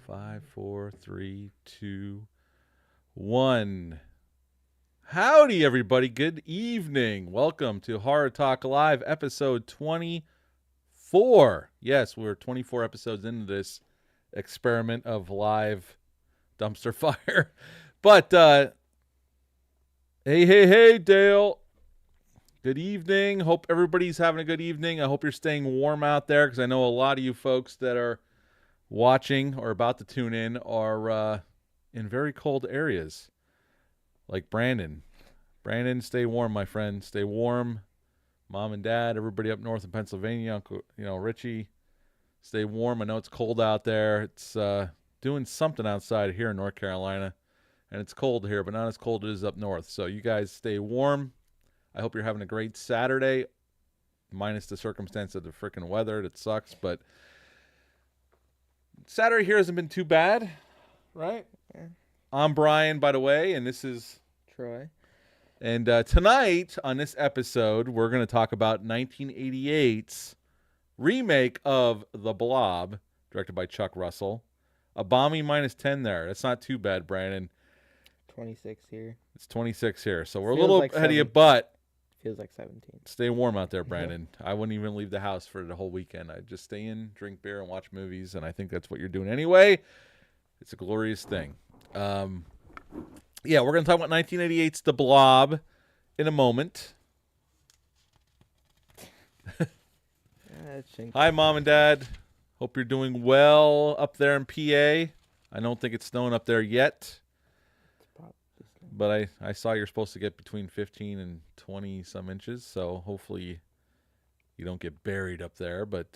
5, 4, 3, 2, 1. Howdy, everybody. Good evening. Welcome to Horror Talk Live, episode 24. Yes, we're 24 episodes into this experiment of live dumpster fire. But, hey, Dale. Good evening. Hope everybody's having a good evening. I hope you're staying warm out there because I know a lot of you folks that are watching or about to tune in are in very cold areas, like Brandon. Brandon, stay warm, my friend. Stay warm. Mom and Dad, everybody up north in Pennsylvania, Uncle, Richie, stay warm. I know it's cold out there. It's doing something outside here in North Carolina, and it's cold here, but not as cold as it is up north. So you guys stay warm. I hope you're having a great Saturday, minus the circumstance of the freaking weather. That sucks, but Saturday here hasn't been too bad, right? Yeah. I'm Brian, by the way, and this is Troy. And tonight on this episode, we're going to talk about 1988's remake of The Blob, directed by Chuck Russell. A balmy -10 there. That's not too bad, Brandon. 26 here. It's 26 here, so we're a Feels little like ahead of you, 7. but Feels like 17. stay warm out there, Brandon. I wouldn't even leave the house for the whole weekend. I'd just stay in, drink beer, and watch movies, and I think that's what you're doing anyway. It's a glorious thing. Yeah, we're going to talk about 1988's The Blob in a moment. Hi, Mom and Dad. Hope you're doing well up there in PA. I don't think it's snowing up there yet. But I saw you're supposed to get between 15 and 20 some inches, so hopefully you don't get buried up there. But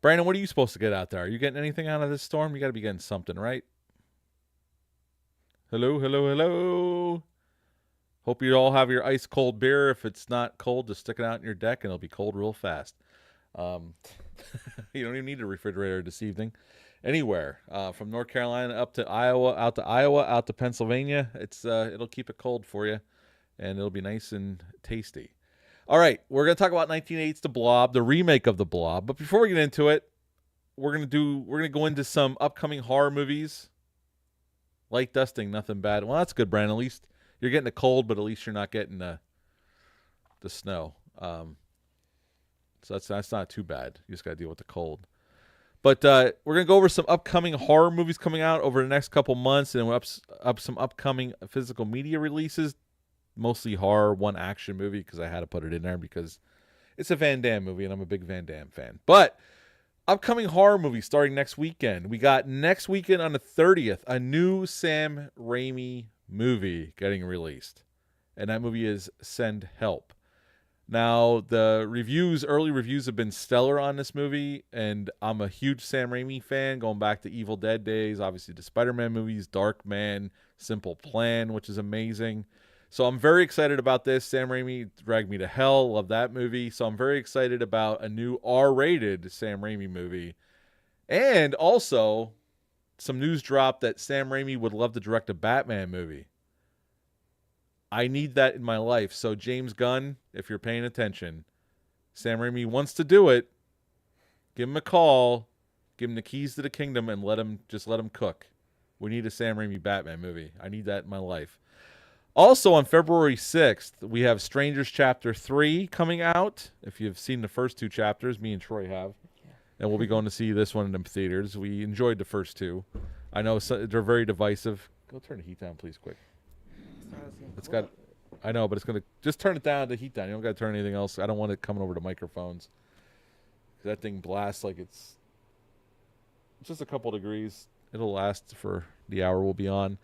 Brandon, what are you supposed to get out there? Are you getting anything out of this storm? You got to be getting something, right? Hello. Hope you all have your ice cold beer. If it's not cold, just stick it out in your deck, and it'll be cold real fast. You don't even need a refrigerator this evening. Anywhere from North Carolina up to Iowa, out to Pennsylvania, it'll keep it cold for you, and it'll be nice and tasty. All right, we're gonna talk about 1988's The Blob, the remake of The Blob. But before we get into it, we're gonna go into some upcoming horror movies. Light dusting, nothing bad. Well, that's good, Brandon. At least you're getting the cold, but at least you're not getting the snow. So that's not too bad. You just got to deal with the cold. But we're going to go over some upcoming horror movies coming out over the next couple months, and we're up some upcoming physical media releases, mostly horror, one action movie, because I had to put it in there because it's a Van Damme movie, and I'm a big Van Damme fan. But upcoming horror movies starting next weekend. We got next weekend on the 30th, a new Sam Raimi movie getting released, and that movie is Send Help. Now, the early reviews have been stellar on this movie, and I'm a huge Sam Raimi fan, going back to Evil Dead days, obviously the Spider-Man movies, Darkman, Simple Plan, which is amazing. So I'm very excited about this. Sam Raimi dragged me to hell. Love that movie. So I'm very excited about a new R-rated Sam Raimi movie. And also, some news dropped that Sam Raimi would love to direct a Batman movie. I need that in my life. So James Gunn, if you're paying attention, Sam Raimi wants to do it. Give him a call, give him the keys to the kingdom, and let him cook. We need a Sam Raimi Batman movie. I need that in my life. Also on February 6th, we have Strangers Chapter 3 coming out. If you've seen the first 2 chapters, me and Troy have. And we'll be going to see this one in the theaters. We enjoyed the first 2. I know they're very divisive. Go turn the heat down, please, quick. I know, but it's gonna just turn it down, the heat down. You don't gotta turn anything else. I don't want it coming over the microphones. That thing blasts like it's just a couple degrees. It'll last for the hour we'll be on.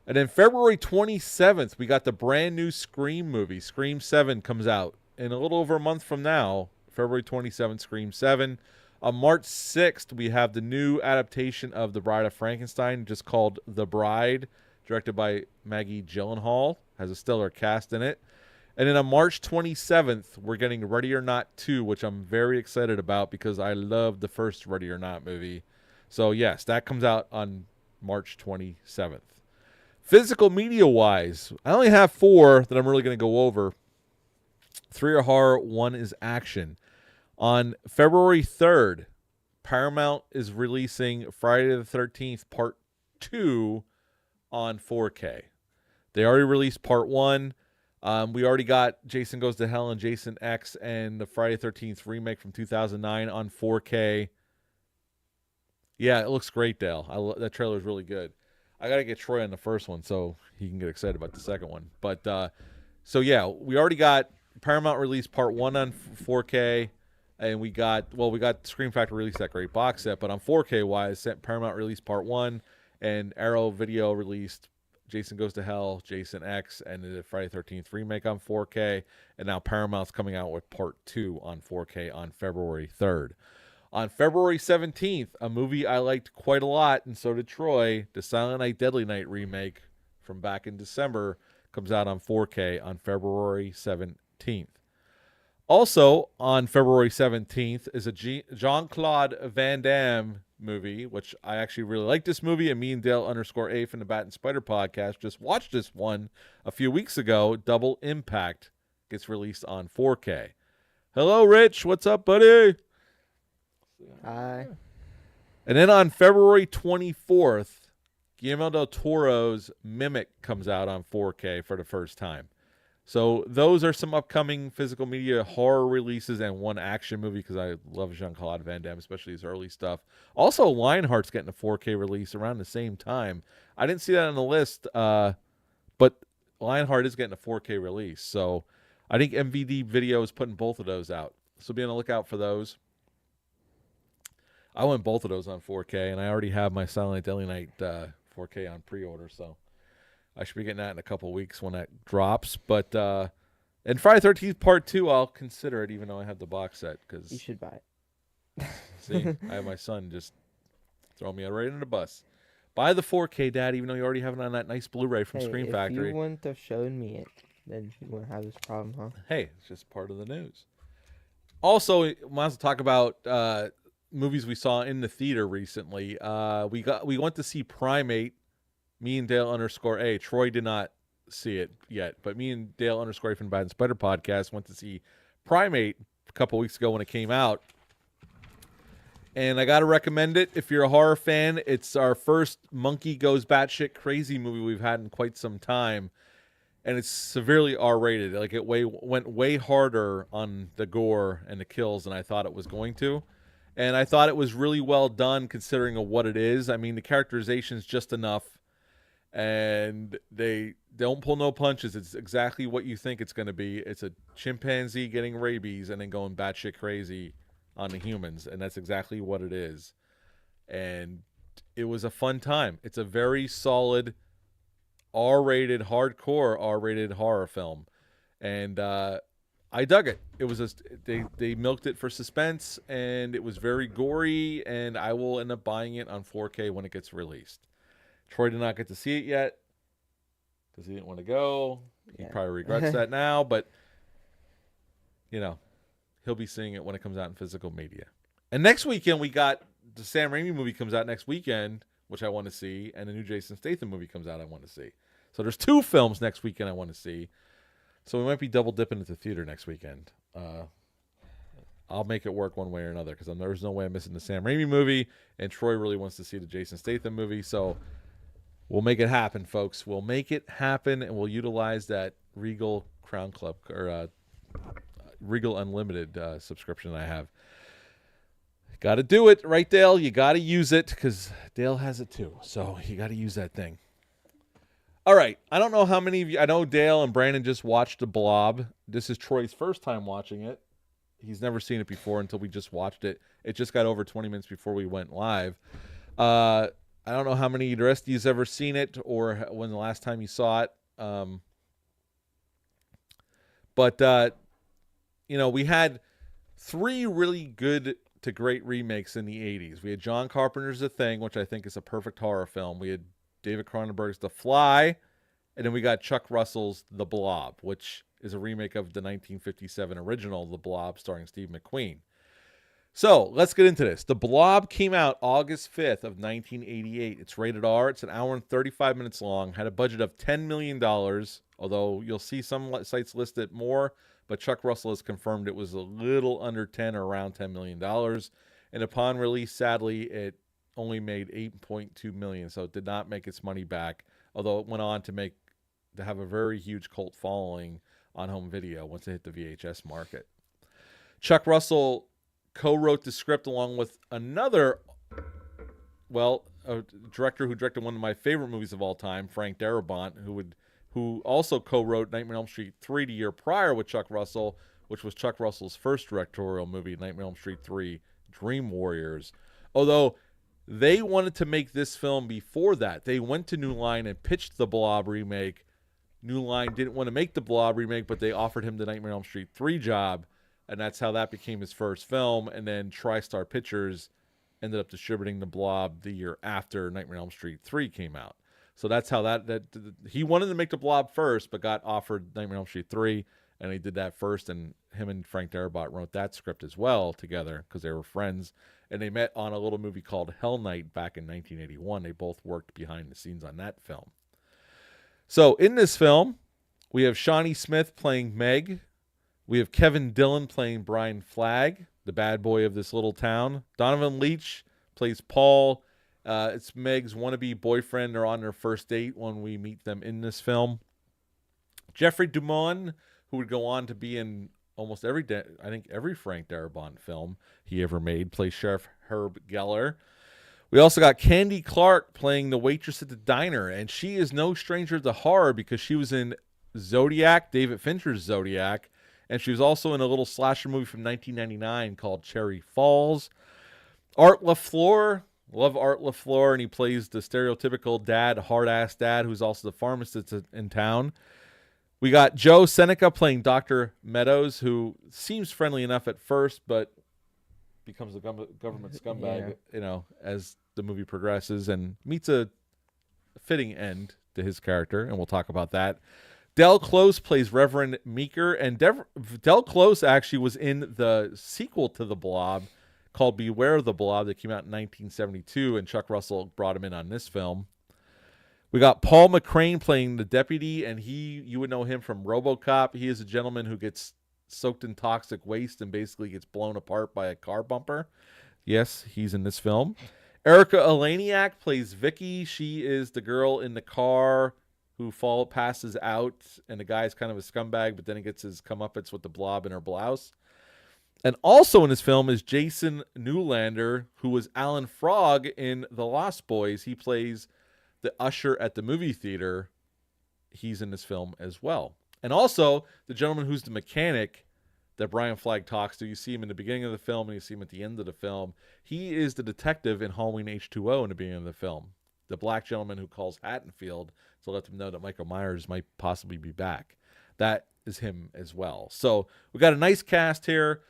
And then February 27th, we got the brand new Scream movie. Scream 7 comes out in a little over a month from now. February 27th, Scream 7. On March 6th, we have the new adaptation of The Bride of Frankenstein, just called The Bride, directed by Maggie Gyllenhaal, has a stellar cast in it. And then on March 27th, we're getting Ready or Not 2, which I'm very excited about because I love the first Ready or Not movie. So yes, that comes out on March 27th. Physical media-wise, I only have 4 that I'm really going to go over. 3 are horror, 1 is action. On February 3rd, Paramount is releasing Friday the 13th Part 2 on 4K. They already released Part 1. We already got Jason Goes to Hell and Jason X and the Friday 13th remake from 2009 on 4K. Yeah, it looks great, Dale. That trailer is really good. I got to get Troy on the first one so he can get excited about the second one. But, so yeah, we already got Paramount released Part 1 on 4K. And we got Scream Factory released that great box set. But on 4K wise, Paramount released Part 1 and Arrow Video released Jason Goes to Hell, Jason X, and the Friday 13th remake on 4K. And now Paramount's coming out with Part 2 on 4K on February 3rd. On February 17th, a movie I liked quite a lot, and so did Troy, the Silent Night, Deadly Night remake from back in December, comes out on 4K on February 17th. Also, on February 17th is a Jean-Claude Van Damme movie, which I actually really like this movie, and me and Dale _A from the Bat and Spider podcast just watched this one a few weeks ago. Double Impact gets released on 4K. Hello, Rich. What's up, buddy? Hi. And then on February 24th, Guillermo del Toro's Mimic comes out on 4K for the first time. So those are some upcoming physical media horror releases and one action movie because I love Jean-Claude Van Damme, especially his early stuff. Also, Lionheart's getting a 4K release around the same time. I didn't see that on the list, but Lionheart is getting a 4K release. So I think MVD Video is putting both of those out. So be on the lookout for those. I want both of those on 4K, and I already have my Silent Night, Deadly Night 4K on pre-order, so I should be getting that in a couple weeks when that drops. But and Friday 13th Part 2, I'll consider it, even though I have the box set. Cause, You should buy it. see, I have my son just throw me right under the bus. Buy the 4K, Dad, even though you already have it on that nice Blu-ray from Scream Factory. If you wouldn't have shown me it, then you wouldn't have this problem, huh? Hey, it's just part of the news. Also, we want to talk about movies we saw in the theater recently. We went to see Primate. Me and Dale _A. Troy did not see it yet, but me and Dale _A from the Bad and Spider podcast went to see Primate a couple weeks ago when it came out. And I got to recommend it if you're a horror fan. It's our first monkey goes batshit crazy movie we've had in quite some time. And it's severely R-rated. Like it went way harder on the gore and the kills than I thought it was going to. And I thought it was really well done considering of what it is. I mean, the characterization is just enough. And they don't pull no punches. It's exactly what you think it's going to be. It's a chimpanzee getting rabies and then going batshit crazy on the humans. And that's exactly what it is. And it was a fun time. It's a very solid R-rated, hardcore R-rated horror film. And I dug it. It was they milked it for suspense, and it was very gory, and I will end up buying it on 4K when it gets released. Troy did not get to see it yet because he didn't want to go. Yeah. He probably regrets that now, but you know, he'll be seeing it when it comes out in physical media. And next weekend we got the Sam Raimi movie comes out next weekend, which I want to see, and the new Jason Statham movie comes out I want to see. So there's 2 films next weekend I want to see. So we might be double dipping at the theater next weekend. I'll make it work one way or another because there's no way I'm missing the Sam Raimi movie, and Troy really wants to see the Jason Statham movie. So we'll make it happen, folks. We'll make it happen, and we'll utilize that Regal Crown Club or Regal Unlimited subscription I have. Got to do it, right, Dale? You got to use it because Dale has it too. So you got to use that thing. All right. I don't know how many of you. I know Dale and Brandon just watched The Blob. This is Troy's first time watching it. He's never seen it before until we just watched it. It just got over 20 minutes before we went live. I don't know how many of the rest of you's ever seen it or when the last time you saw it. But we had 3 really good to great remakes in the 80s. We had John Carpenter's The Thing, which I think is a perfect horror film. We had David Cronenberg's The Fly, and then we got Chuck Russell's The Blob, which is a remake of the 1957 original The Blob starring Steve McQueen. So let's get into this. The Blob came out August 5th of 1988. It's rated R. It's an hour and 35 minutes long. Had a budget of $10 million, although you'll see some sites list it more, but Chuck Russell has confirmed it was a little under 10 or around $10 million. And upon release, sadly, it only made 8.2 million, so it did not make its money back. Although it went on to have a very huge cult following on home video once it hit the VHS market. Chuck Russell co-wrote the script along with another, a director who directed one of my favorite movies of all time, Frank Darabont, who also co-wrote Nightmare on Elm Street 3 the year prior with Chuck Russell, which was Chuck Russell's first directorial movie, Nightmare on Elm Street 3, Dream Warriors. Although they wanted to make this film before that. They went to New Line and pitched the Blob remake. New Line didn't want to make the Blob remake, but they offered him the Nightmare on Elm Street 3 job, and that's how that became his first film. And then TriStar Pictures ended up distributing the Blob the year after Nightmare on Elm Street 3 came out. So that's how that he wanted to make the Blob first, but got offered Nightmare on Elm Street 3, and he did that first. And him and Frank Darabont wrote that script as well together because they were friends. And they met on a little movie called Hell Night back in 1981. They both worked behind the scenes on that film. So in this film, we have Shawnee Smith playing Meg. We have Kevin Dillon playing Brian Flagg, the bad boy of this little town. Donovan Leitch plays Paul. It's Meg's wannabe boyfriend. They're on their first date when we meet them in this film. Jeffrey DeMunn, who would go on to be in almost every Frank Darabont film he ever made, plays Sheriff Herb Geller. We also got Candy Clark playing the waitress at the diner, and she is no stranger to horror because she was in Zodiac, David Fincher's Zodiac, and she was also in a little slasher movie from 1999 called Cherry Falls. Art LaFleur, love Art LaFleur, and he plays the stereotypical dad, hard-ass dad, who's also the pharmacist in town. We got Joe Seneca playing Dr. Meadows, who seems friendly enough at first, but becomes a government scumbag, as the movie progresses, and meets a fitting end to his character, and we'll talk about that. Del Close plays Reverend Meeker, and Del Close actually was in the sequel to The Blob called Beware of the Blob that came out in 1972, and Chuck Russell brought him in on this film. We got Paul McCrane playing the deputy, and you would know him from RoboCop. He is a gentleman who gets soaked in toxic waste and basically gets blown apart by a car bumper. Yes, he's in this film. Erica Eleniak plays Vicky. She is the girl in the car who passes out, and the guy's kind of a scumbag, but then he gets his comeuppance with the blob in her blouse. And also in this film is Jason Newlander, who was Alan Frog in The Lost Boys. He plays the usher at the movie theater. He's in this film as well. And also, the gentleman who's the mechanic that Brian Flagg talks to, you see him in the beginning of the film and you see him at the end of the film. He is the detective in Halloween H2O in the beginning of the film. The black gentleman who calls Haddonfield to let them know that Michael Myers might possibly be back. That is him as well. So we got a nice cast here.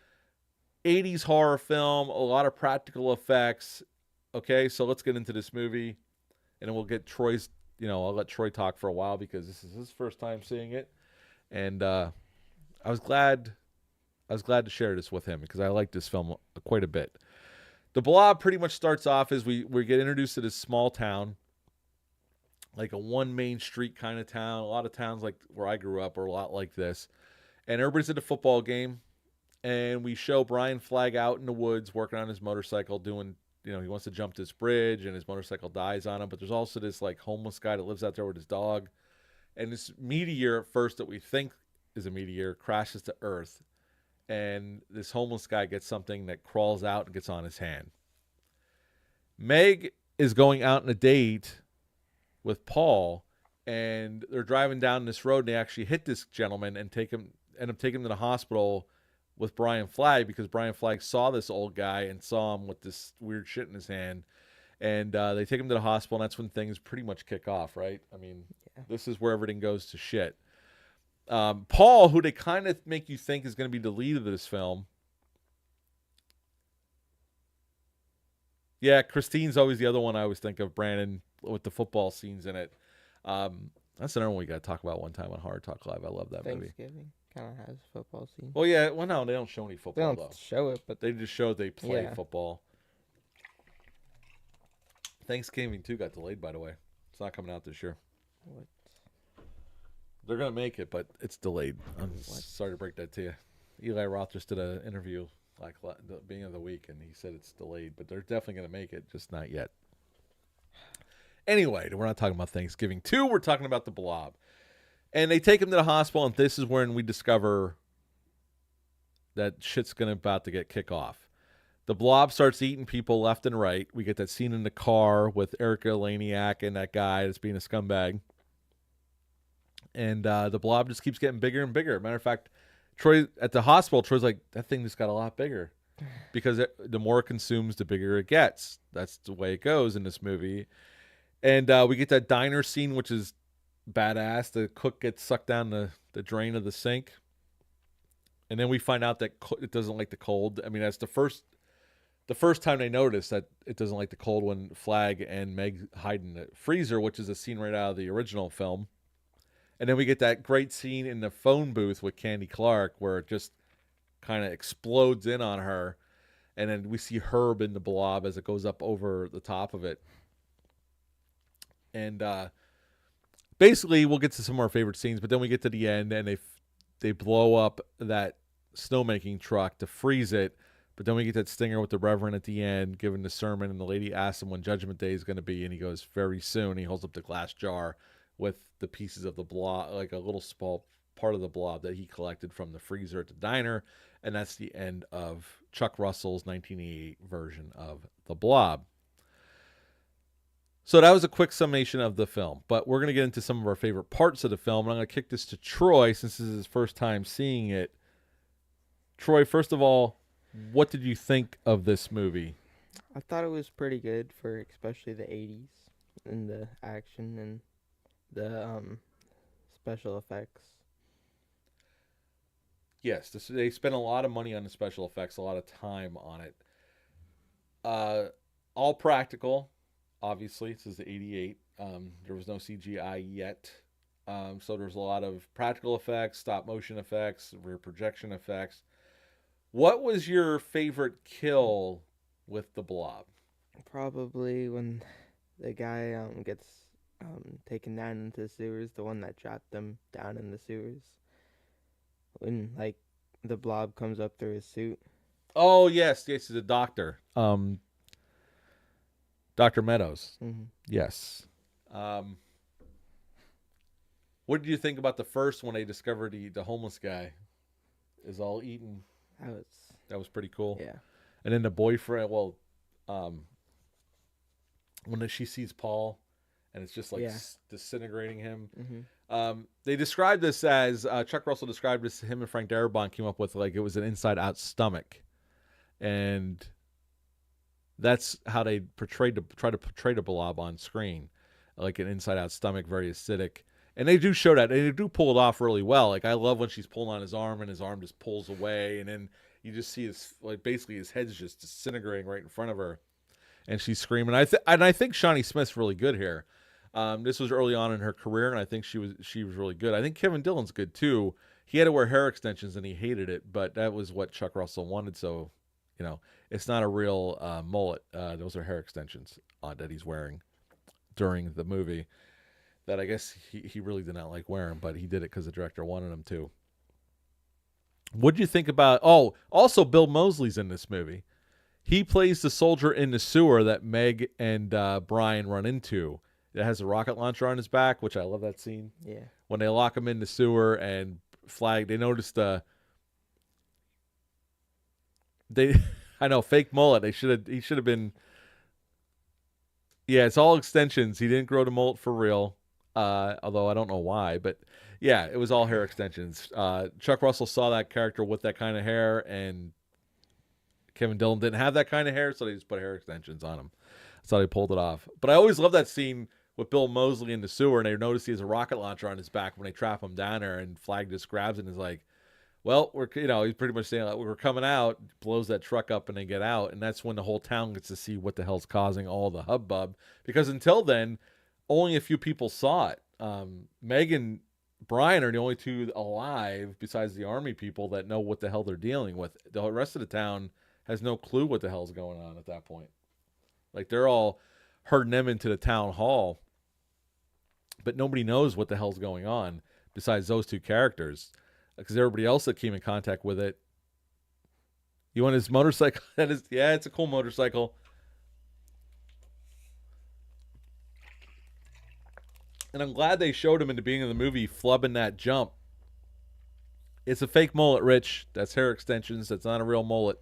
80s horror film, a lot of practical effects. Okay, so let's get into this movie. And then we'll get Troy's, I'll let Troy talk for a while because this is his first time seeing it. And I was glad to share this with him because I like this film quite a bit. The Blob pretty much starts off as we get introduced to this small town, like a one main street kind of town. A lot of towns like where I grew up are a lot like this. And everybody's at a football game. And we show Brian Flagg out in the woods working on his motorcycle doing, he wants to jump this bridge and his motorcycle dies on him. But there's also this like homeless guy that lives out there with his dog. And this meteor at first that we think is a meteor crashes to Earth. And this homeless guy gets something that crawls out and gets on his hand. Meg is going out on a date with Paul, and they're driving down this road, and they actually hit this gentleman and end up taking him to the hospital with Brian Flagg because Brian Flagg saw this old guy and saw him with this weird shit in his hand. And they take him to the hospital, and that's when things pretty much kick off, right? I mean, This is where everything goes to shit. Paul, who they kind of make you think is going to be the lead of this film. Yeah, Christine's always the other one I always think of, Brandon, with the football scenes in it. That's another one we got to talk about one time on Horror Talk Live. I love that movie. Thanksgiving kind of has football scenes. Well, yeah. Well, no, they don't show any football, They don't show it, but they just show they play football. Thanksgiving 2 got delayed, by the way. It's not coming out this year. What? They're going to make it, but it's delayed. I'm sorry to break that to you. Eli Roth just did an interview like the beginning of the week, and he said it's delayed, but they're definitely going to make it, just not yet. Anyway, we're not talking about Thanksgiving 2. We're talking about the Blob. And they take him to the hospital, and this is when we discover that shit's about to get kick off. The Blob starts eating people left and right. We get that scene in the car with Erica Laniak and that guy that's being a scumbag. And the Blob just keeps getting bigger and bigger. Matter of fact, Troy at the hospital, Troy's like, that thing just got a lot bigger. Because the more it consumes, the bigger it gets. That's the way it goes in this movie. And we get that diner scene, which is badass. The cook gets sucked down the drain of the sink. And then we find out that it doesn't like the cold. I mean, that's the first time they notice that it doesn't like the cold when Flag and Meg hide in the freezer, which is a scene right out of the original film. And then we get that great scene in the phone booth with Candy Clark where it just kind of explodes in on her. And then we see Herb in the Blob as it goes up over the top of it. And basically, we'll get to some of our favorite scenes, but then we get to the end, and they blow up that snowmaking truck to freeze it. But then we get that stinger with the Reverend at the end, giving the sermon, and the lady asks him when Judgment Day is going to be, and he goes, very soon. He holds up the glass jar with the pieces of the Blob, like a little small part of the Blob that he collected from the freezer at the diner, and that's the end of Chuck Russell's 1988 version of the Blob. So that was a quick summation of the film, but we're going to get into some of our favorite parts of the film, and I'm going to kick this to Troy since this is his first time seeing it. Troy, first of all, what did you think of this movie? I thought it was pretty good for especially the 80s and the action and the special effects. Yes, they spent a lot of money on the special effects, a lot of time on it. All practical. Obviously, this is the 88. There was no CGI yet. So there's a lot of practical effects, stop motion effects, rear projection effects. What was your favorite kill with the Blob? Probably when the guy gets taken down into the sewers, the one that dropped them down in the sewers. When like the Blob comes up through his suit. Oh yes, he's a doctor. Dr. Meadows. Mm-hmm. Yes. What did you think about the first when they discovered the homeless guy is all eaten? That was pretty cool. Yeah. And then the boyfriend, when she sees Paul, and it's just like disintegrating him. Mm-hmm. They described this as Chuck Russell described this. Him and Frank Darabont came up with like it was an inside-out stomach, and that's how they try to portray the Blob on screen, like an inside-out stomach, very acidic. And they do show that. And they do pull it off really well. Like I love when she's pulling on his arm, and his arm just pulls away, and then you just see his basically his head's just disintegrating right in front of her, and she's screaming. I think Shawnee Smith's really good here. This was early on in her career, and I think she was really good. I think Kevin Dillon's good too. He had to wear hair extensions, and he hated it, but that was what Chuck Russell wanted. So, it's not a real mullet. Those are hair extensions that he's wearing during the movie. That I guess he really did not like wearing, but he did it because the director wanted him to. What do you think about? Oh, also Bill Moseley's in this movie. He plays the soldier in the sewer that Meg and Brian run into. It has a rocket launcher on his back, which I love that scene. Yeah. When they lock him in the sewer and Flag, they noticed I know, fake mullet. He should have been. Yeah, it's all extensions. He didn't grow the mullet for real. Although I don't know why, but yeah, it was all hair extensions. Chuck Russell saw that character with that kind of hair, and Kevin Dillon didn't have that kind of hair, so they just put hair extensions on him. That's how they pulled it off. But I always love that scene with Bill Moseley in the sewer, and they notice he has a rocket launcher on his back when they trap him down there, and Flag just grabs it and is like, well, he's pretty much saying like, we're coming out, blows that truck up, and they get out, and that's when the whole town gets to see what the hell's causing all the hubbub, because until then, only a few people saw it. Meg and Brian are the only two alive besides the army people that know what the hell they're dealing with. The rest of the town has no clue what the hell's going on at that point. Like they're all herding them into the town hall, but nobody knows what the hell's going on besides those two characters, because everybody else that came in contact with it, You want his motorcycle? That is, yeah, it's a cool motorcycle. And I'm glad they showed him in the beginning of the movie flubbing that jump. It's a fake mullet, Rich. That's hair extensions. That's not a real mullet.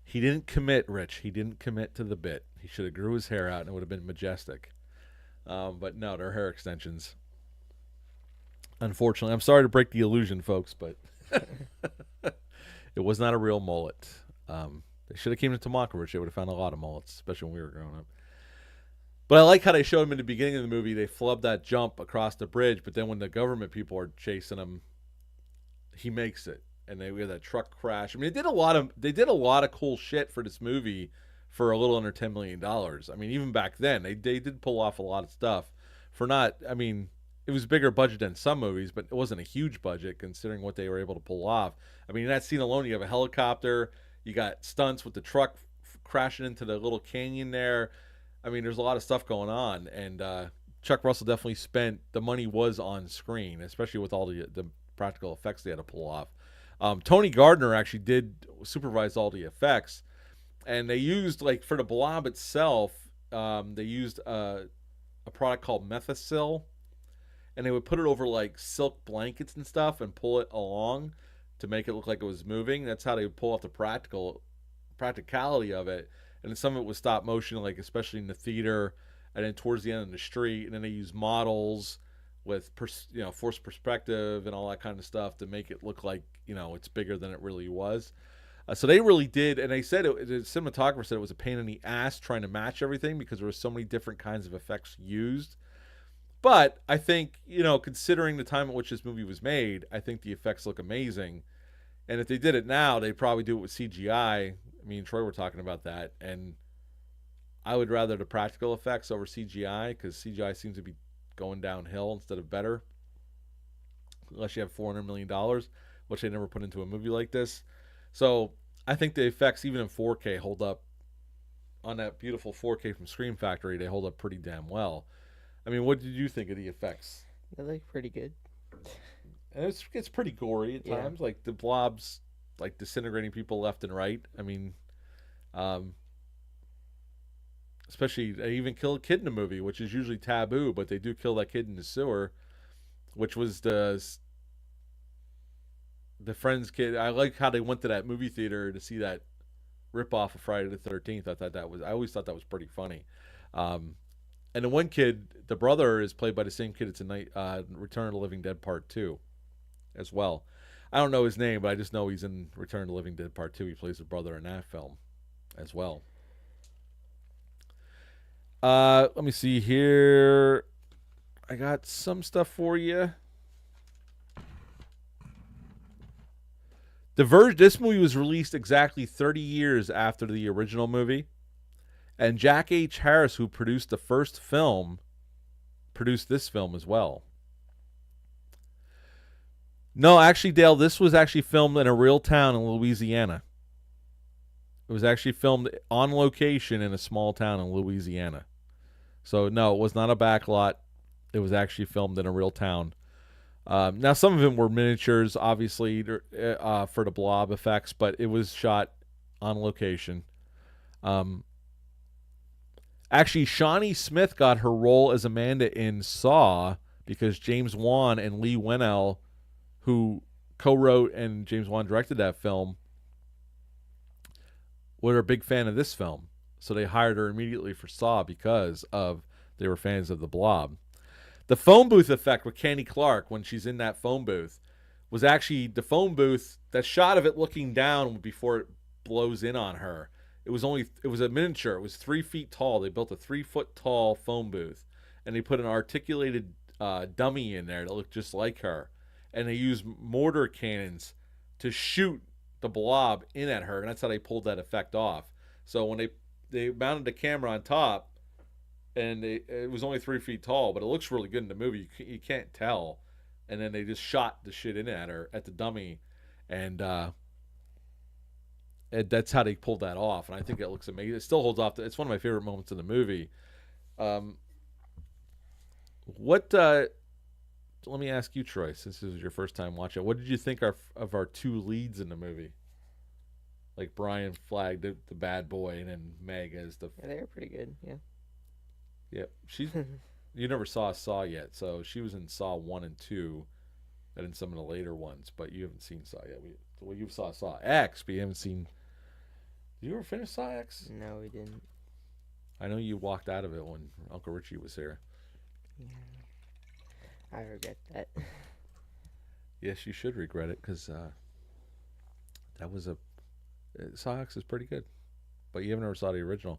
He didn't commit, Rich. He didn't commit to the bit. He should have grew his hair out and it would have been majestic. But no, they're hair extensions. Unfortunately, I'm sorry to break the illusion, folks, but it was not a real mullet. They should have came to Tamaka, Rich. They would have found a lot of mullets, especially when we were growing up. But I like how they showed him in the beginning of the movie. They flubbed that jump across the bridge, but then when the government people are chasing him, he makes it, and we had that truck crash. I mean, they did a lot of cool shit for this movie for a little under $10 million. I mean, even back then, they did pull off a lot of stuff for not. I mean, it was bigger budget than some movies, but it wasn't a huge budget considering what they were able to pull off. I mean, in that scene alone, you have a helicopter, you got stunts with the truck crashing into the little canyon there. I mean, there's a lot of stuff going on, and Chuck Russell definitely spent the money was on screen, especially with all the practical effects they had to pull off. Tony Gardner actually did supervise all the effects, and they used, like, for the blob itself, they used a product called Methacil, and they would put it over like silk blankets and stuff and pull it along to make it look like it was moving. That's how they would pull off the practicality of it. And then some of it was stop motion, like especially in the theater, and then towards the end of the street. And then they use models with forced perspective and all that kind of stuff to make it look like it's bigger than it really was. So they really did, and they said the cinematographer said it was a pain in the ass trying to match everything because there were so many different kinds of effects used. But I think, considering the time at which this movie was made, I think the effects look amazing. And if they did it now, they'd probably do it with CGI. Me and Troy were talking about that, and I would rather the practical effects over CGI because CGI seems to be going downhill instead of better. Unless you have $400 million, which they never put into a movie like this. So I think the effects, even in 4K, hold up. On that beautiful 4K from Scream Factory, they hold up pretty damn well. I mean, what did you think of the effects? They look pretty good. And it's pretty gory at times. Like the blobs, like disintegrating people left and right. I mean, especially they even kill a kid in the movie, which is usually taboo, but they do kill that kid in the sewer, which was the friend's kid. I like how they went to that movie theater to see that rip off of Friday the 13th. I always thought that was pretty funny. And the one kid, the brother, is played by the same kid. It's in Return of the Living Dead Part 2 as well. I don't know his name, but I just know he's in Return of the Living Dead Part 2. He plays the brother in that film as well. Let me see here. I got some stuff for you. This movie was released exactly 30 years after the original movie. And Jack H. Harris, who produced the first film, produced this film as well. No, actually, Dale, this was actually filmed in a real town in Louisiana. It was actually filmed on location in a small town in Louisiana. So, no, it was not a backlot. It was actually filmed in a real town. Now, some of them were miniatures, obviously, for the blob effects, but it was shot on location. Actually, Shawnee Smith got her role as Amanda in Saw because James Wan and Lee Whannell, who co-wrote and James Wan directed that film, were a big fan of this film. So they hired her immediately for Saw because they were fans of the Blob. The phone booth effect with Kenny Clark when she's in that phone booth was actually the phone booth, that shot of it looking down before it blows in on her. It was a miniature. It was 3 feet tall. They built a 3-foot tall phone booth, and they put an articulated dummy in there that looked just like her. And they used mortar cannons to shoot the blob in at her, and that's how they pulled that effect off. So when they mounted the camera on top, and it was only 3 feet tall, but it looks really good in the movie. You can't tell. And then they just shot the shit in at her, at the dummy, and that's how they pulled that off. And I think it looks amazing. It still holds off. It's one of my favorite moments in the movie. Let me ask you, Troy, since this was your first time watching, what did you think of our two leads in the movie? Like Brian Flagg, the bad boy, and then Meg as the. Yeah, they were pretty good. Yeah. Yep, she's. You never saw Saw yet, so she was in Saw 1 and 2, and in some of the later ones, but you haven't seen Saw yet. Well, you saw Saw X, but you haven't seen. Did you ever finish Saw X? No, we didn't. I know you walked out of it when Uncle Richie was here. Yeah. I regret that. Yes, you should regret it because that was a. Saw X is pretty good, but you haven't ever saw the original.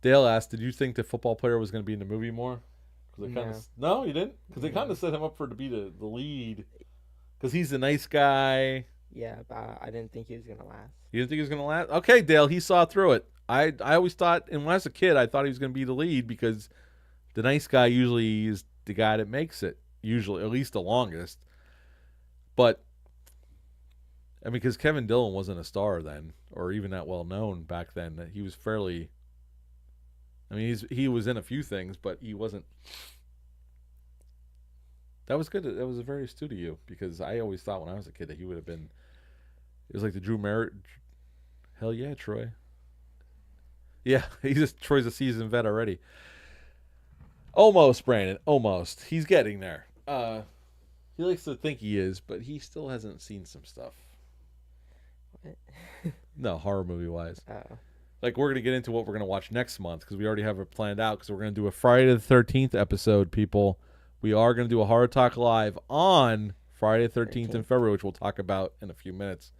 Dale asked, "Did you think the football player was going to be in the movie more?" Because they kind of no, you didn't, because they kind of set him up for to be the lead, because he's a nice guy. Yeah, but I didn't think he was gonna last. You didn't think he was going to last? Okay, Dale, he saw through it. I always thought, and when I was a kid, I thought he was going to be the lead because the nice guy usually is the guy that makes it, usually at least the longest. But I mean, because Kevin Dillon wasn't a star then, or even that well known back then. That he was fairly. I mean, he was in a few things, but he wasn't. That was good. That was very astute of you, because I always thought when I was a kid that he would have been. It was like the Drew Merritt. Hell yeah, Troy. Yeah, Troy's a seasoned vet already. Almost, Brandon. Almost. He's getting there. He likes to think he is, but he still hasn't seen some stuff. What? No, horror movie wise. Oh. Like, we're going to get into what we're going to watch next month, because we already have it planned out, because we're going to do a Friday the 13th episode, people. We are going to do a Horror Talk Live on Friday the 13th in February, which we'll talk about in a few minutes.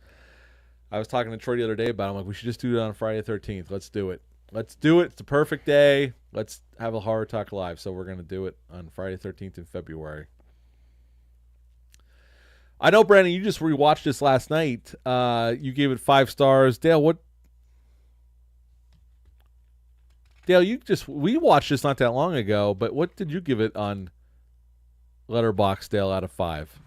I was talking to Troy the other day about it. I'm like, we should just do it on Friday the 13th. Let's do it. Let's do it. It's the perfect day. Let's have a Horror Talk Live. So we're going to do it on Friday the 13th in February. I know, Brandon, you just rewatched this last night. You gave it 5 stars. Dale, what? Dale, we watched this not that long ago, but what did you give it on Letterboxd, Dale, out of 5?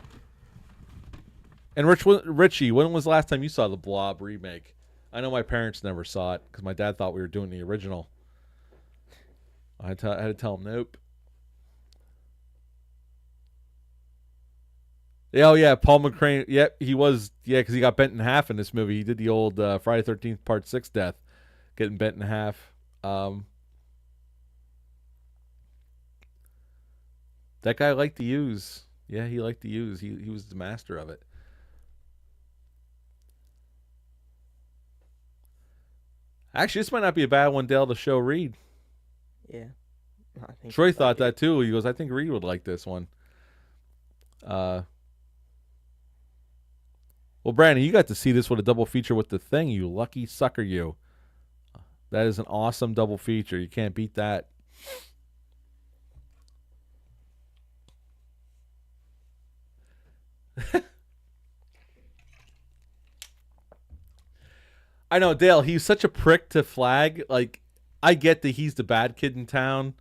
And Richie, when was the last time you saw the Blob remake? I know my parents never saw it because my dad thought we were doing the original. I had to tell him nope. Yeah, oh yeah, Paul McCrane. Yep, he was. Yeah, because he got bent in half in this movie. He did the old Friday 13th Part 6 death, getting bent in half. That guy liked to use. Yeah, he liked to use. He was the master of it. Actually, this might not be a bad one, Dale, to show Reed. Yeah. I think Troy thought that too. He goes, I think Reed would like this one. Well, Brandon, you got to see this with a double feature with The Thing, you lucky sucker, you. That is an awesome double feature. You can't beat that. I know, Dale, he's such a prick to Flag. Like, I get that he's the bad kid in town.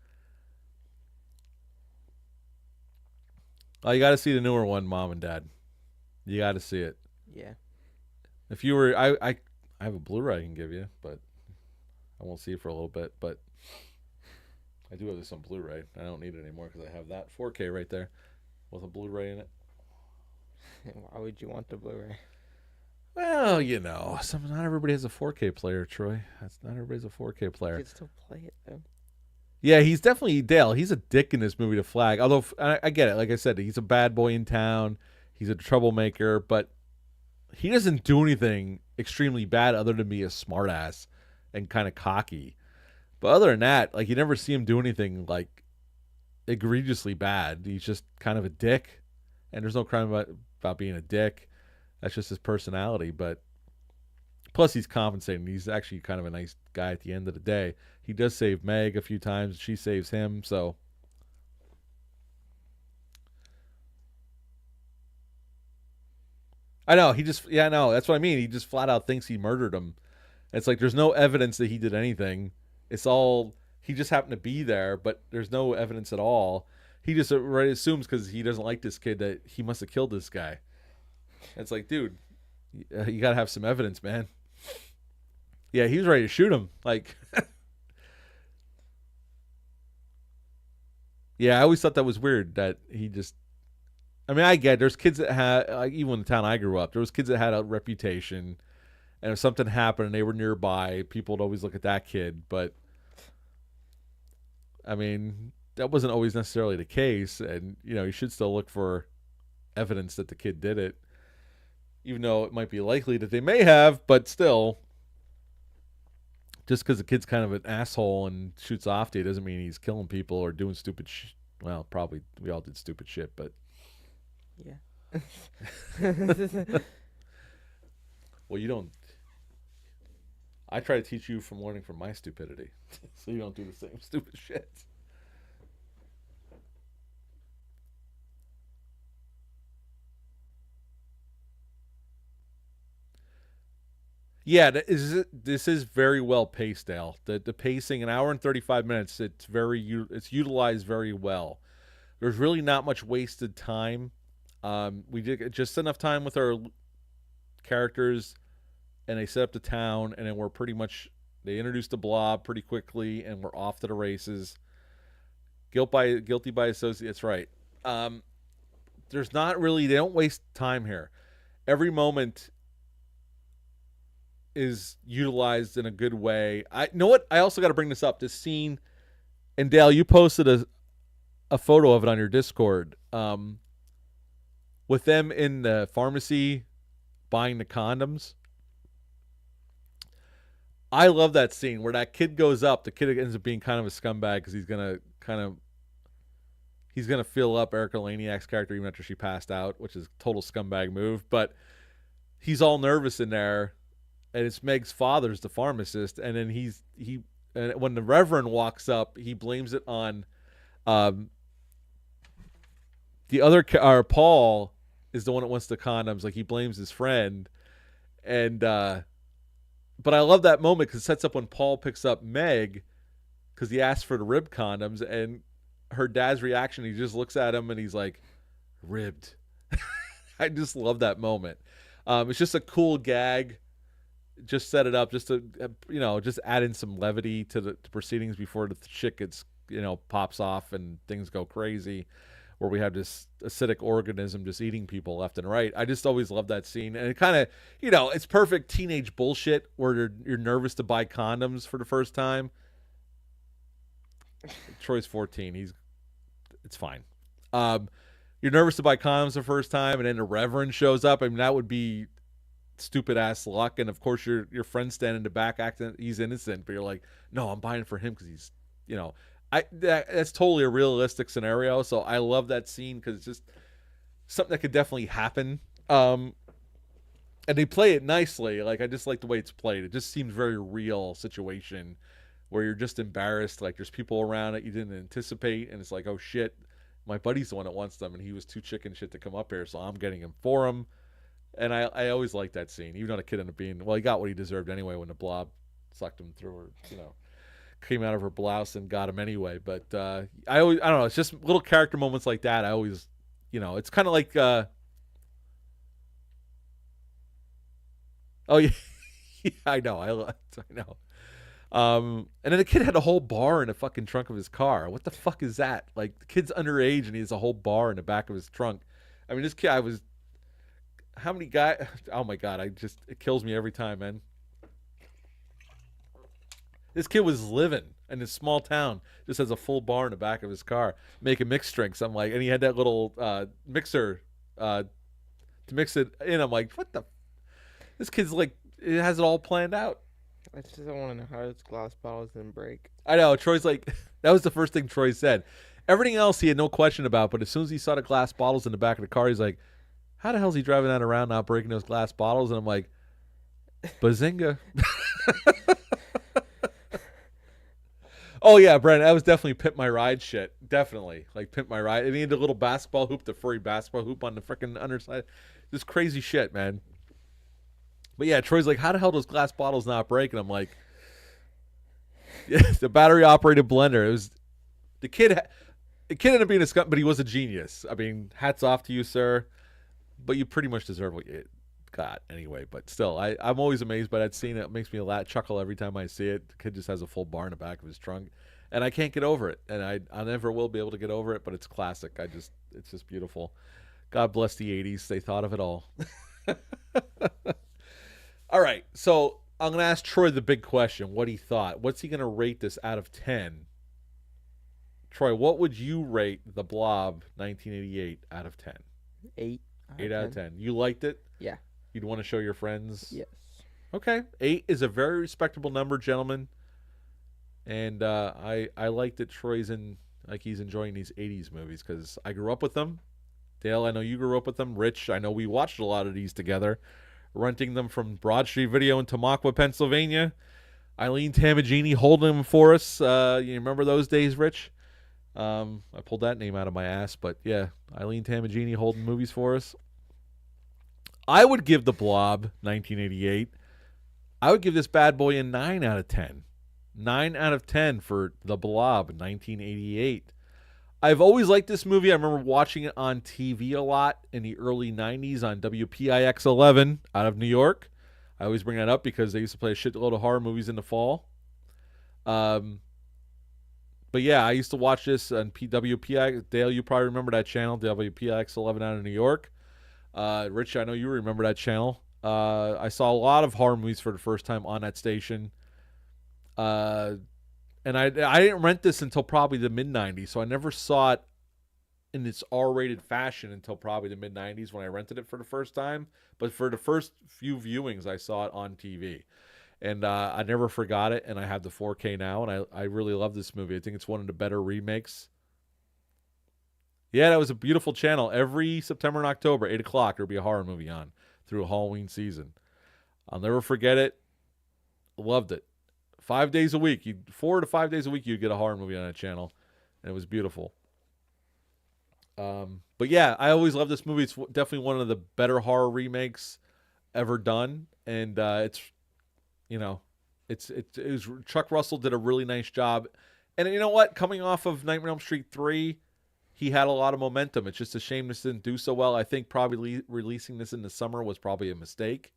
Oh, you got to see the newer one, Mom and Dad. You got to see it. Yeah. If you were, I have a Blu-ray I can give you, but I won't see it for a little bit. But I do have this on Blu-ray. I don't need it anymore because I have that 4K right there with a Blu-ray in it. Why would you want the Blu-ray? Well, you know, not everybody has a 4K player, Troy. Not everybody's a 4K player. You can still play it though. Yeah, he's definitely Dale. He's a dick in this movie to Flag. Although I get it. Like I said, he's a bad boy in town. He's a troublemaker, but he doesn't do anything extremely bad other than be a smartass and kind of cocky. But other than that, like, you never see him do anything like egregiously bad. He's just kind of a dick, and there's no crime about being a dick. That's just his personality. But plus, he's compensating. He's actually kind of a nice guy at the end of the day. He does save Meg a few times. She saves him. So I know. That's what I mean. He just flat out thinks he murdered him. It's like there's no evidence that he did anything. It's all, he just happened to be there, but there's no evidence at all. He just already assumes because he doesn't like this kid that he must have killed this guy. It's like, dude, you got to have some evidence, man. Yeah, he was ready to shoot him. Like, yeah, I always thought that was weird that he just, I mean, I get there's kids that had like even in the town I grew up, there was kids that had a reputation, and if something happened and they were nearby, people would always look at that kid. But I mean, that wasn't always necessarily the case, and you should still look for evidence that the kid did it, even though it might be likely that they may have. But still, just because the kid's kind of an asshole and shoots off to you doesn't mean he's killing people or doing stupid shit. Well, probably we all did stupid shit, but Yeah. well, you don't. I try to teach you from learning from my stupidity, so you don't do the same stupid shit. Yeah, this is very well paced, Dale. The pacing, an hour and 35 minutes. It's utilized very well. There's really not much wasted time. We did just enough time with our characters, and they set up the town, and then they introduced the Blob pretty quickly, and we're off to the races. Guilty by association. That's right. There's not really. They don't waste time here. Every moment is utilized in a good way. I know what. I also got to bring this up. This scene, and Dale, you posted a photo of it on your Discord. With them in the pharmacy buying the condoms. I love that scene where that kid goes up. The kid ends up being kind of a scumbag because he's gonna fill up Erica Laniak's character even after she passed out, which is a total scumbag move. But he's all nervous in there, and it's Meg's father's the pharmacist, and then and when the Reverend walks up, he blames it on the other Paul is the one that wants the condoms. Like he blames his friend, and but I love that moment because it sets up when Paul picks up Meg because he asked for the rib condoms, and her dad's reaction, he just looks at him and he's like, ribbed. I just love that moment. It's just a cool gag. Just set it up just to, just add in some levity to the proceedings before the shit gets, pops off and things go crazy, where we have this acidic organism just eating people left and right. I just always love that scene. And it kind of, it's perfect teenage bullshit where you're nervous to buy condoms for the first time. Troy's 14. It's fine. You're nervous to buy condoms the first time, and then the Reverend shows up. I mean, that would be stupid ass luck. And of course, your friend standing in the back acting he's innocent, but you're like, no, I'm buying for him because he's, that's totally a realistic scenario. So I love that scene because it's just something that could definitely happen. And they play it nicely. Like I just like the way it's played. It just seems very real situation where you're just embarrassed. Like there's people around that you didn't anticipate, and it's like, oh shit, my buddy's the one that wants them, and he was too chicken shit to come up here, so I'm getting him for him. And I always like that scene, even though the kid ended up being, well, he got what he deserved anyway when the Blob sucked him through her, came out of her blouse and got him anyway. But I don't know, it's just little character moments like that. I always, it's kind of like, oh yeah, yeah, I know, I know. And then the kid had a whole bar in the fucking trunk of his car. What the fuck is that? Like the kid's underage and he has a whole bar in the back of his trunk. I mean, this kid, how many guys? Oh my god, it kills me every time, man. This kid was living in this small town, just has a full bar in the back of his car, making mixed drinks. I'm like, and he had that little mixer to mix it in. I'm like, what the? This kid's like, it has it all planned out. I just don't want to know how those glass bottles didn't break. I know. Troy's like, that was the first thing Troy said. Everything else he had no question about, but as soon as he saw the glass bottles in the back of the car, he's like, how the hell is he driving that around not breaking those glass bottles? And I'm like, bazinga. Oh, yeah, Brent, that was definitely Pimp My Ride shit. Definitely. Like, Pimp My Ride. And he had the little basketball hoop, the furry basketball hoop on the freaking underside. Just crazy shit, man. But yeah, Troy's like, how the hell those glass bottles not break? And I'm like, yeah, the battery operated blender. It was the kid ended up being a scum, but he was a genius. I mean, hats off to you, sir. But you pretty much deserve what you got anyway. But still, I'm always amazed by that scene. It makes me chuckle every time I see it. The kid just has a full bar in the back of his trunk, and I can't get over it. And I never will be able to get over it. But it's classic. It's just beautiful. God bless the 80s. They thought of it all. All right. So I'm going to ask Troy the big question, what he thought. What's he going to rate this out of 10? Troy, what would you rate The Blob 1988 out of 10? 8 8 out of 10. You liked it? Yeah. You'd want to show your friends? Yes. Okay. 8 is a very respectable number, gentlemen. And I like that Troy's he's enjoying these 80s movies because I grew up with them. Dale, I know you grew up with them. Rich, I know we watched a lot of these together, renting them from Broad Street Video in Tamaqua, Pennsylvania. Eileen Tamagini holding them for us. You remember those days, Rich? I pulled that name out of my ass, but yeah, Eileen Tamagini holding movies for us. I would give The Blob 1988. I would give this bad boy a 9 out of 10. 9 out of 10 for The Blob 1988. I've always liked this movie. I remember watching it on TV a lot in the early 90s on WPIX 11 out of New York. I always bring that up because they used to play a shitload of horror movies in the fall. But yeah, I used to watch this on WPIX. Dale, you probably remember that channel, WPIX 11 out of New York. Rich, I know you remember that channel. I saw a lot of horror movies for the first time on that station. And I didn't rent this until probably the mid-90s, so I never saw it in its R-rated fashion until probably the mid-90s when I rented it for the first time. But for the first few viewings, I saw it on TV. And I never forgot it, and I have the 4K now, and I really love this movie. I think it's one of the better remakes. Yeah, that was a beautiful channel. Every September and October, 8 o'clock, there'll be a horror movie on through a Halloween season. I'll never forget it. Loved it. 5 days a week, 4 to 5 days a week, you'd get a horror movie on that channel, and it was beautiful. But yeah, I always love this movie. It's definitely one of the better horror remakes ever done, and it's Chuck Russell did a really nice job. And you know what? Coming off of Nightmare on Elm Street 3, he had a lot of momentum. It's just a shame this didn't do so well. I think probably releasing this in the summer was probably a mistake.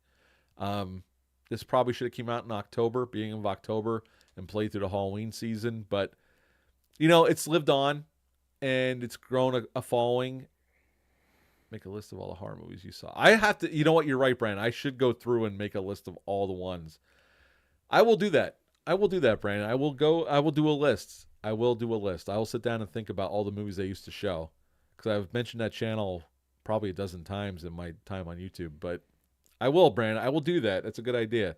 This probably should have came out in October, beginning of October, and played through the Halloween season. But, it's lived on, and it's grown a following. Make a list of all the horror movies you saw. I have to, you know what? You're right, Brandon. I should go through and make a list of all the ones. I will do that. Brandon. I will do a list. I will sit down and think about all the movies they used to show. Because I've mentioned that channel probably a dozen times in my time on YouTube. But I will, Brandon. I will do that. That's a good idea.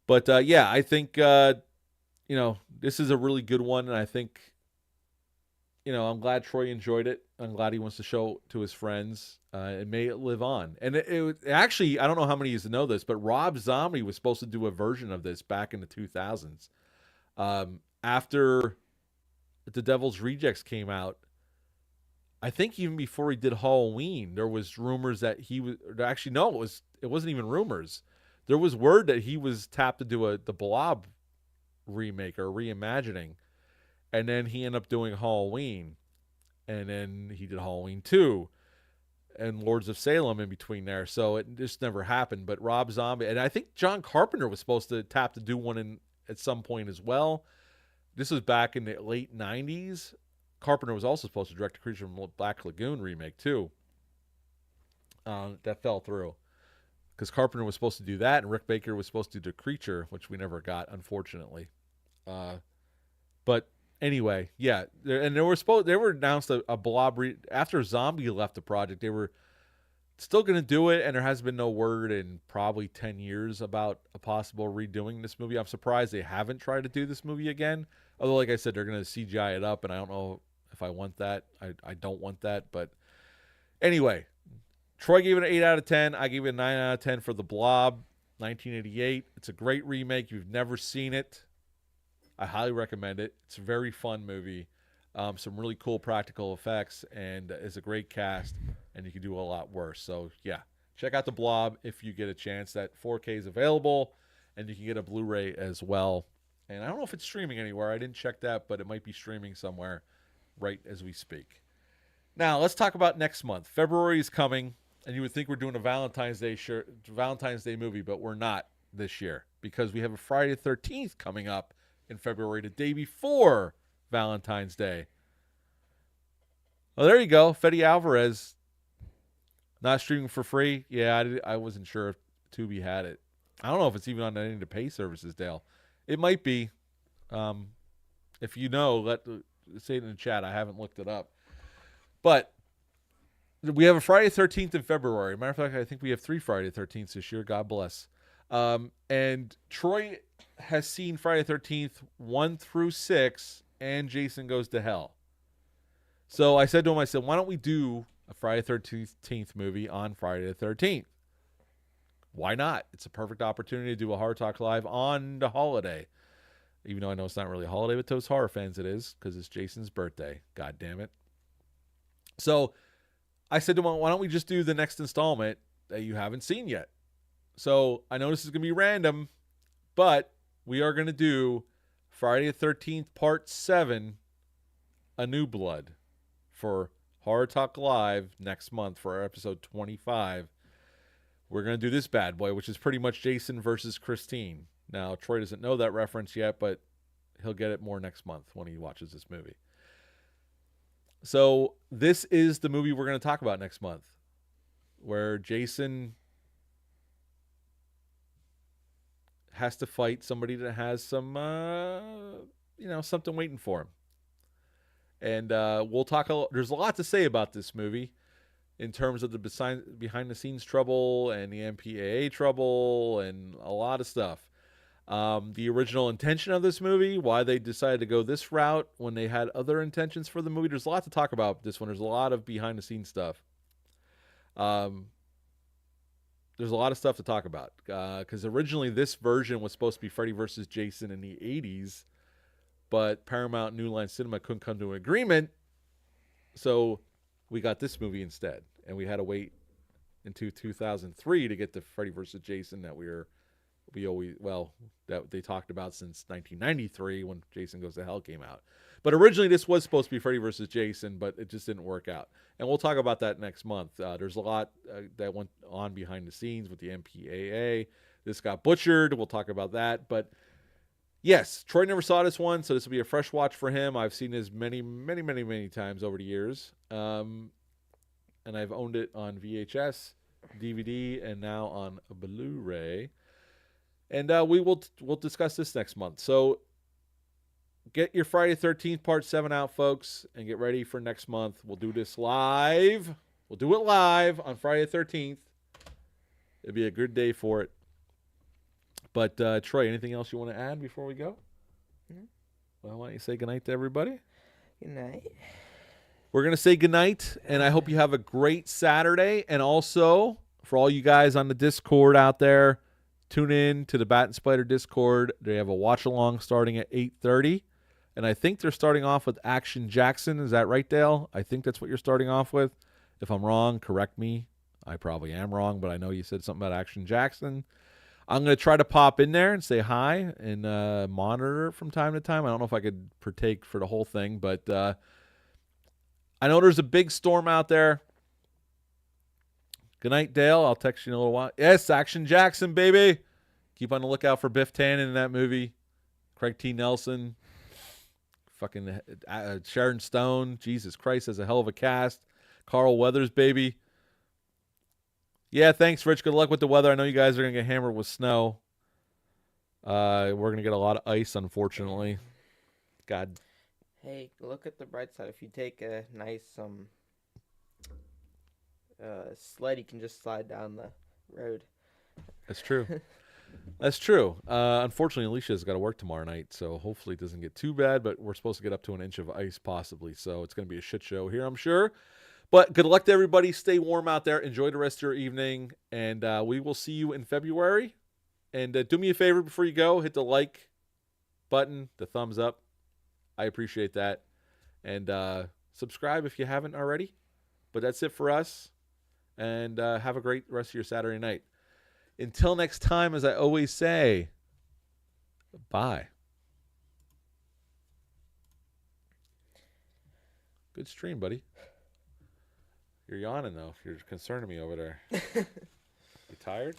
But yeah, I think this is a really good one, and I think I'm glad Troy enjoyed it. I'm glad he wants to show to his friends. It may live on, and it actually, I don't know how many of you know this, but Rob Zombie was supposed to do a version of this back in the 2000s. After The Devil's Rejects came out, I think even before he did Halloween, there was rumors that he was actually no, it wasn't even rumors. There was word that he was tapped to do the Blob remake or reimagining, and then he ended up doing Halloween, and then he did Halloween 2 and Lords of Salem in between there. So it just never happened. But Rob Zombie, and I think John Carpenter was supposed to tap to do one at some point as well. This was back in the late 90s. Carpenter was also supposed to direct a Creature from Black Lagoon remake too. That fell through because Carpenter was supposed to do that, and Rick Baker was supposed to do The Creature, which we never got, unfortunately. But anyway, yeah, they were announced a Blob after Zombie left the project. They were still going to do it, and there has been no word in probably 10 years about a possible redoing this movie. I'm surprised they haven't tried to do this movie again. Although, like I said, they're going to CGI it up, and I don't know if I want that. I don't want that. But anyway, Troy gave it an 8 out of 10. I gave it a 9 out of 10 for The Blob, 1988. It's a great remake. If you've never seen it, I highly recommend it. It's a very fun movie. Some really cool practical effects, and it's a great cast, and you can do a lot worse. So, yeah, check out The Blob if you get a chance. That 4K is available, and you can get a Blu-ray as well. And I don't know if it's streaming anywhere. I didn't check that, but it might be streaming somewhere right as we speak. Now, let's talk about next month. February is coming, and you would think we're doing a Valentine's Day movie, but we're not this year because we have a Friday the 13th coming up in February, the day before Valentine's Day. Well, there you go. Fede Alvarez Not streaming for free. Yeah, I wasn't sure if Tubi had it. I don't know if it's even on any of the pay services, Dale. It might be. Um, if you know, say it in the chat. I haven't looked it up. But we have a Friday 13th in February. Matter of fact, I think we have 3 Friday 13th this year. God bless. And Troy has seen Friday 13th 1 through 6 and Jason Goes to Hell. So I said to him, I said, why don't we do a Friday 13th movie on Friday the 13th? Why not? It's a perfect opportunity to do a Horror Talk Live on the holiday. Even though I know it's not really a holiday, but to those horror fans it is, because it's Jason's birthday. God damn it. So I said to him, why don't we just do the next installment that you haven't seen yet? So I know this is going to be random, but we are going to do Friday the 13th, Part 7, A New Blood, for Horror Talk Live next month for our episode 25. We're going to do this bad boy, which is pretty much Jason versus Christine. Now, Troy doesn't know that reference yet, but he'll get it more next month when he watches this movie. So this is the movie we're going to talk about next month, where Jason has to fight somebody that has some, something waiting for him. And we'll talk. There's a lot to say about this movie in terms of the behind the scenes trouble and the MPAA trouble and a lot of stuff. The original intention of this movie, why they decided to go this route when they had other intentions for the movie. There's a lot to talk about this one. There's a lot of behind the scenes stuff. There's a lot of stuff to talk about because originally this version was supposed to be Freddy versus Jason in the 80s, but Paramount New Line Cinema couldn't come to an agreement, so we got this movie instead, and we had to wait into 2003 to get the Freddy versus Jason that that they talked about since 1993 when Jason Goes to Hell came out. But originally this was supposed to be Freddy versus Jason, but it just didn't work out. And we'll talk about that next month. There's a lot that went on behind the scenes with the MPAA. This got butchered. We'll talk about that. But yes, Troy never saw this one, so this will be a fresh watch for him. I've seen this many, many, many, many times over the years. And I've owned it on VHS, DVD, and now on Blu-ray. And we'll discuss this next month. So get your Friday 13th Part 7 out, folks, and get ready for next month. We'll do this live. We'll do it live on Friday the 13th. It'll be a good day for it. But, Troy, anything else you want to add before we go? Mm-hmm. Well, why don't you say goodnight to everybody? Good night. We're going to say goodnight, and I hope you have a great Saturday. And also, for all you guys on the Discord out there, tune in to the Bat and Spider Discord. They have a watch-along starting at 8:30. And I think they're starting off with Action Jackson. Is that right, Dale? I think that's what you're starting off with. If I'm wrong, correct me. I probably am wrong, but I know you said something about Action Jackson. I'm going to try to pop in there and say hi and monitor from time to time. I don't know if I could partake for the whole thing, but I know there's a big storm out there. Good night, Dale. I'll text you in a little while. Yes, Action Jackson, baby. Keep on the lookout for Biff Tannen in that movie. Craig T. Nelson. Fucking Sharon Stone. Jesus Christ, has a hell of a cast. Carl Weathers, baby. Yeah, thanks, Rich. Good luck with the weather. I know you guys are going to get hammered with snow. We're going to get a lot of ice, unfortunately. God. Hey, look at the bright side. If you take a nice sled, you can just slide down the road. That's true. That's true. Unfortunately, Alicia's got to work tomorrow night, so hopefully it doesn't get too bad, but we're supposed to get up to an inch of ice possibly, so it's going to be a shit show here, I'm sure. But good luck to everybody. Stay warm out there. Enjoy the rest of your evening, and we will see you in February. And do me a favor before you go. Hit the like button, the thumbs up. I appreciate that. And subscribe if you haven't already. But that's it for us. And have a great rest of your Saturday night. Until next time, as I always say, bye. Good stream, buddy. You're yawning, though. You're concerning me over there. You tired?